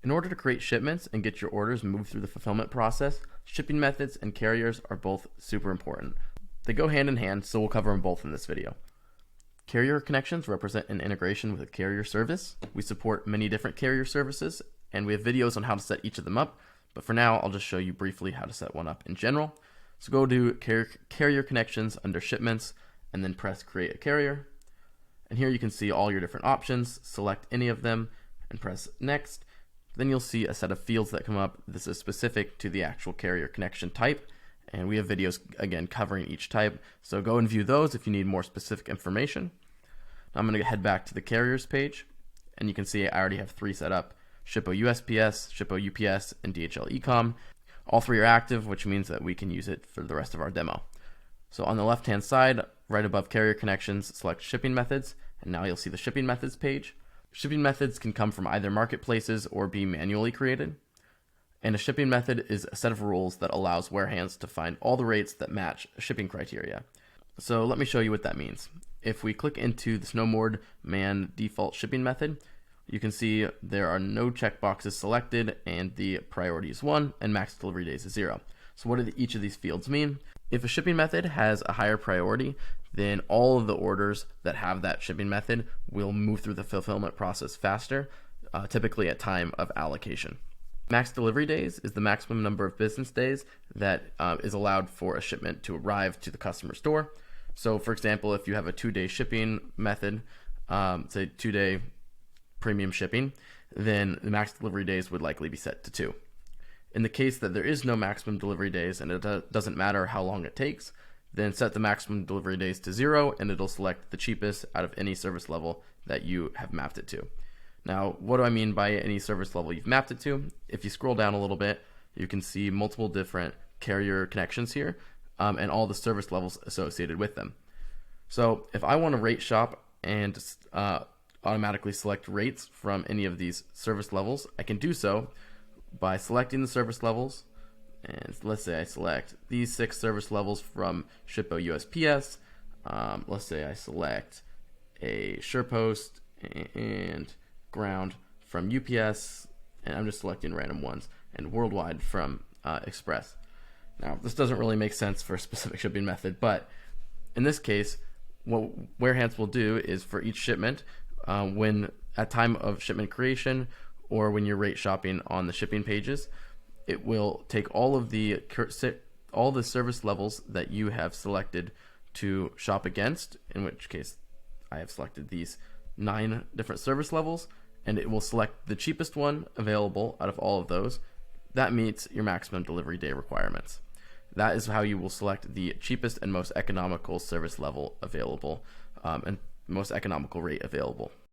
In order to create shipments and get your orders moved through the fulfillment process, shipping methods and carriers are both super important. They go hand in hand, so we'll cover them both in this video. Carrier connections represent an integration with a carrier service. We support many different carrier services, and we have videos on how to set each of them up, but for now I'll just show you briefly how to set one up in general. So go to carrier connections under shipments, and then press create a carrier. And here you can see all your different options. Select any of them and press next. Then you'll see a set of fields that come up. This is specific to the actual carrier connection type, and we have videos again covering each type, so go and view those if you need more specific information. Now I'm going to head back to the carriers page, and you can see I already have 3 set up: Shippo USPS, Shippo UPS, and DHL Ecom. All 3 are active, which means that we can use it for the rest of our demo. So on the left hand side, right above carrier connections, select shipping methods, and now you'll see the shipping methods page. Shipping methods can come from either marketplaces or be manually created. And a shipping method is a set of rules that allows Warehance to find all the rates that match shipping criteria. So let me show you what that means. If we click into the snowboard man default shipping method, you can see there are no checkboxes selected, and the priority is 1 and max delivery days is 0. So what do each of these fields mean? If a shipping method has a higher priority, then all of the orders that have that shipping method will move through the fulfillment process faster, typically at time of allocation. Max delivery days is the maximum number of business days that is allowed for a shipment to arrive to the customer's door. So for example, if you have a 2-day shipping method, say 2-day premium shipping, then the max delivery days would likely be set to 2. In the case that there is no maximum delivery days and it doesn't matter how long it takes, then set the maximum delivery days to 0, and it'll select the cheapest out of any service level that you have mapped it to. Now, what do I mean by any service level you've mapped it to? If you scroll down a little bit, you can see multiple different carrier connections here, and all the service levels associated with them. So if I want to rate shop and automatically select rates from any of these service levels, I can do so by selecting the service levels. And let's say I select these 6 service levels from Shippo USPS. Let's say I select a SurePost and ground from UPS, and I'm just selecting random ones, and worldwide from Express. Now, this doesn't really make sense for a specific shipping method, but in this case, what Warehance will do is for each shipment, when at time of shipment creation or when you're rate shopping on the shipping pages, it will take all the service levels that you have selected to shop against, in which case I have selected these 9 different service levels, and it will select the cheapest one available out of all of those that meets your maximum delivery day requirements. That is how you will select the cheapest and most economical service level available, and most economical rate available.